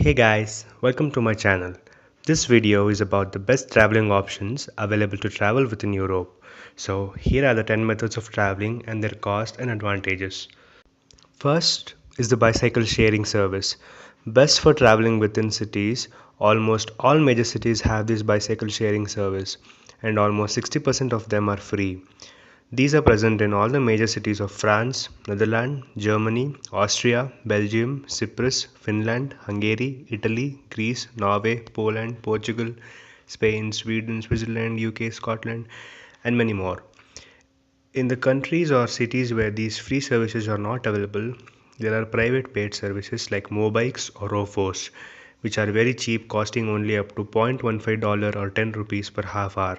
Hey guys, welcome to my channel. This video is about the best traveling options available to travel within Europe. So here are the 10 methods of traveling and their cost and advantages. First is the bicycle sharing service. Best for traveling within cities. Almost all major cities have this bicycle sharing service and almost 60% of them are free. These are present in all the major cities of France, Netherlands, Germany, Austria, Belgium, Cyprus, Finland, Hungary, Italy, Greece, Norway, Poland, Portugal, Spain, Sweden, Switzerland, UK, Scotland, and many more. In the countries or cities where these free services are not available, there are private paid services like Mobikes or Rofos, which are very cheap, costing only up to $0.15 or 10 rupees per half hour,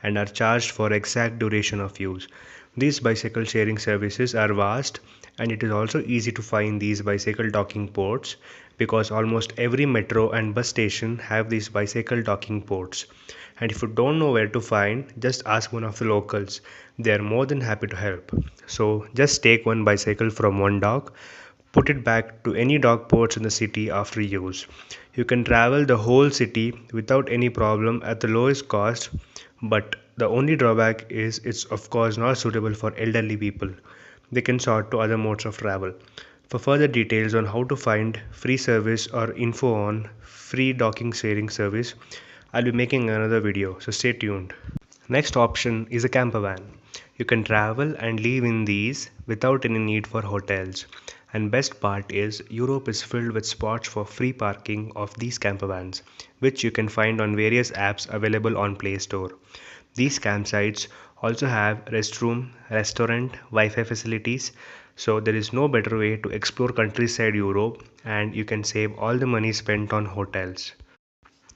and are charged for exact duration of use. These bicycle sharing services are vast, and it is also easy to find these bicycle docking ports because almost every metro and bus station have these bicycle docking ports. And if you don't know where to find, just ask one of the locals. They are more than happy to help. So just take one bicycle from one dock, put it back to any dock ports in the city after use. You can travel the whole city without any problem at the lowest cost, but the only drawback is it's of course not suitable for elderly people. They can sort to other modes of travel. For further details on how to find free service or info on free docking sharing service, I'll be making another video, so stay tuned. Next option is a camper van. You can travel and live in these without any need for hotels. And best part is Europe is filled with spots for free parking of these camper vans, which you can find on various apps available on Play Store. These campsites also have restroom, restaurant, Wi-Fi facilities, so there is no better way to explore countryside Europe, and you can save all the money spent on hotels.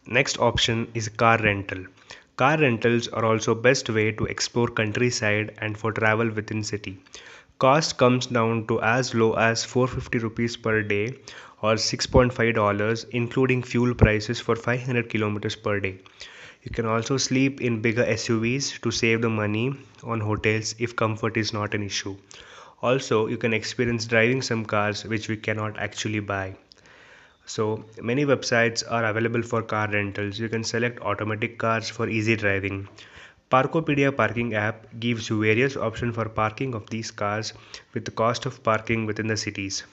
Next option is car rental. Car rentals are also best way to explore countryside and for travel within city. Cost comes down to as low as 450 rupees per day or $6.5 including fuel prices for 500 kilometers per day. You can also sleep in bigger SUVs to save the money on hotels if comfort is not an issue. Also, you can experience driving some cars which we cannot actually buy. So many websites are available for car rentals. You can select automatic cars for easy driving. Parkopedia parking app gives you various options for parking of these cars with the cost of parking within the cities.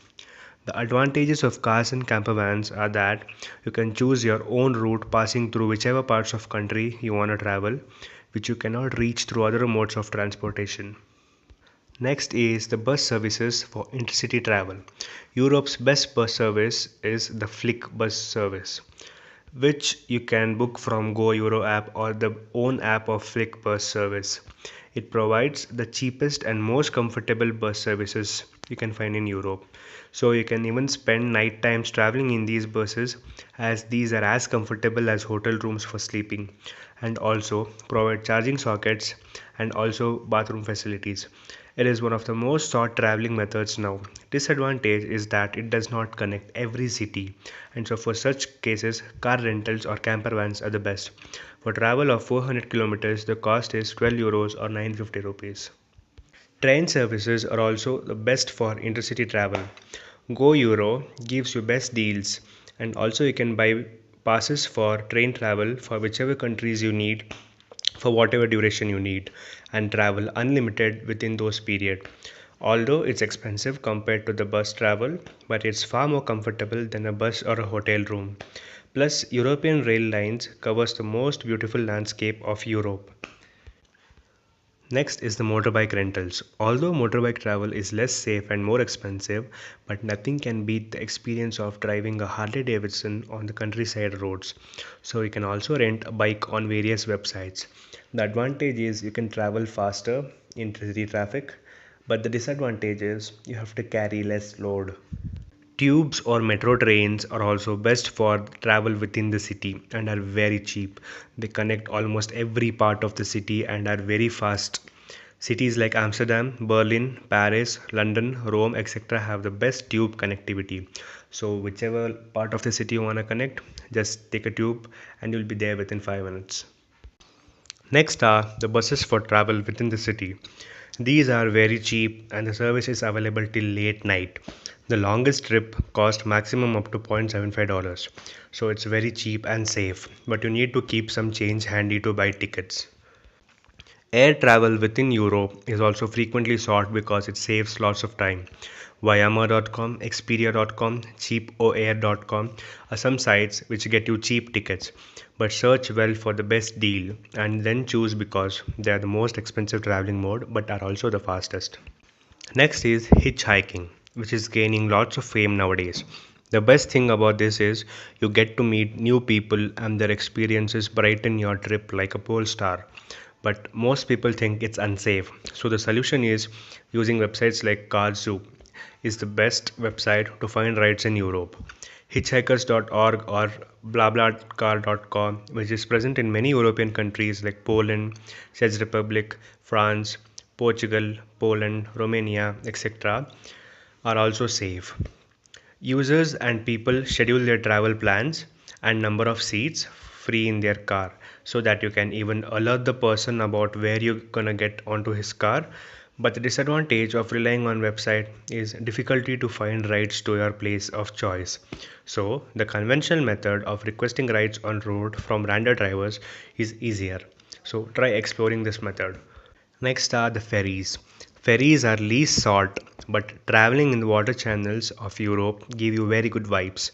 The advantages of cars and camper vans are that you can choose your own route passing through whichever parts of country you want to travel, which you cannot reach through other modes of transportation. Next is the bus services for intercity travel. Europe's best bus service is the Flick bus service, which you can book from Go Euro app or the own app of Flick bus service. It provides the cheapest and most comfortable bus services you can find in Europe. So you can even spend night times traveling in these buses as these are as comfortable as hotel rooms for sleeping, and also provide charging sockets and also bathroom facilities. It is one of the most sought traveling methods now. Disadvantage is that it does not connect every city, and so for such cases car rentals or camper vans are the best. For travel of 400 kilometers the cost is 12 euros or 950 rupees. Train services are also the best for intercity travel. Go Euro gives you best deals, and also you can buy passes for train travel for whichever countries you need for whatever duration you need and travel unlimited within those period. Although it's expensive compared to the bus travel, but it's far more comfortable than a bus or a hotel room. Plus, European rail lines covers the most beautiful landscape of Europe. Next is the motorbike rentals. Although motorbike travel is less safe and more expensive, but nothing can beat the experience of driving a Harley Davidson on the countryside roads. So you can also rent a bike on various websites. The advantage is you can travel faster in city traffic, but the disadvantage is you have to carry less load. Tubes or metro trains are also best for travel within the city and are very cheap. They connect almost every part of the city and are very fast. Cities like Amsterdam, Berlin, Paris, London, Rome, etc. have the best tube connectivity. So whichever part of the city you want to connect, just take a tube and you'll be there within 5 minutes. Next are the buses for travel within the city. These are very cheap and the service is available till late night. The longest trip cost maximum up to $0.75, so it's very cheap and safe, but you need to keep some change handy to buy tickets. Air travel within Europe is also frequently sought because it saves lots of time. Vyama.com, Expedia.com, cheapoair.com are some sites which get you cheap tickets, but search well for the best deal and then choose because they are the most expensive traveling mode but are also the fastest. Next is hitchhiking, which is gaining lots of fame nowadays. The best thing about this is you get to meet new people and their experiences brighten your trip like a pole star. But most people think it's unsafe. So the solution is using websites like Carzoo is the best website to find rides in Europe. Hitchhikers.org or blablacar.com, which is present in many European countries like Poland, Czech Republic, France, Portugal, Poland, Romania, etc., are also safe. Users and people schedule their travel plans and number of seats free in their car so that you can even alert the person about where you're gonna get onto his car. But the disadvantage of relying on website is difficulty to find rides to your place of choice. So the conventional method of requesting rides on road from random drivers is easier. So try exploring this method. Next are the ferries. Ferries are least sought, but traveling in the water channels of Europe give you very good vibes.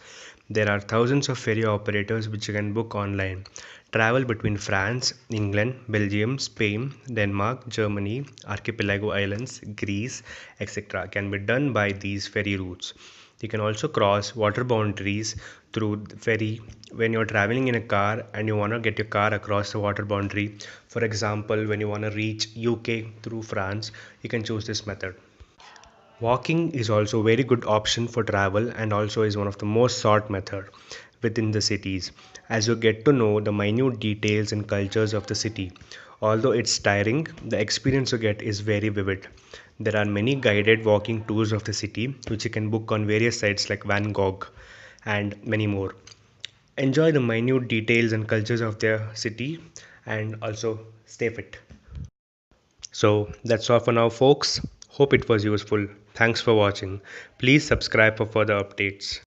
There are thousands of ferry operators which you can book online. Travel between France, England, Belgium, Spain, Denmark, Germany, archipelago islands, Greece, etc. can be done by these ferry routes. You can also cross water boundaries through the ferry when you're traveling in a car and you want to get your car across the water boundary. For example, when you want to reach UK through France, you can choose this method. Walking is also a very good option for travel and also is one of the most sought method within the cities as you get to know the minute details and cultures of the city. Although it's tiring, the experience you get is very vivid. There are many guided walking tours of the city which you can book on various sites like Van Gogh and many more. Enjoy the minute details and cultures of their city and also stay fit. So that's all for now, folks. Hope it was useful. Thanks for watching. Please subscribe for further updates.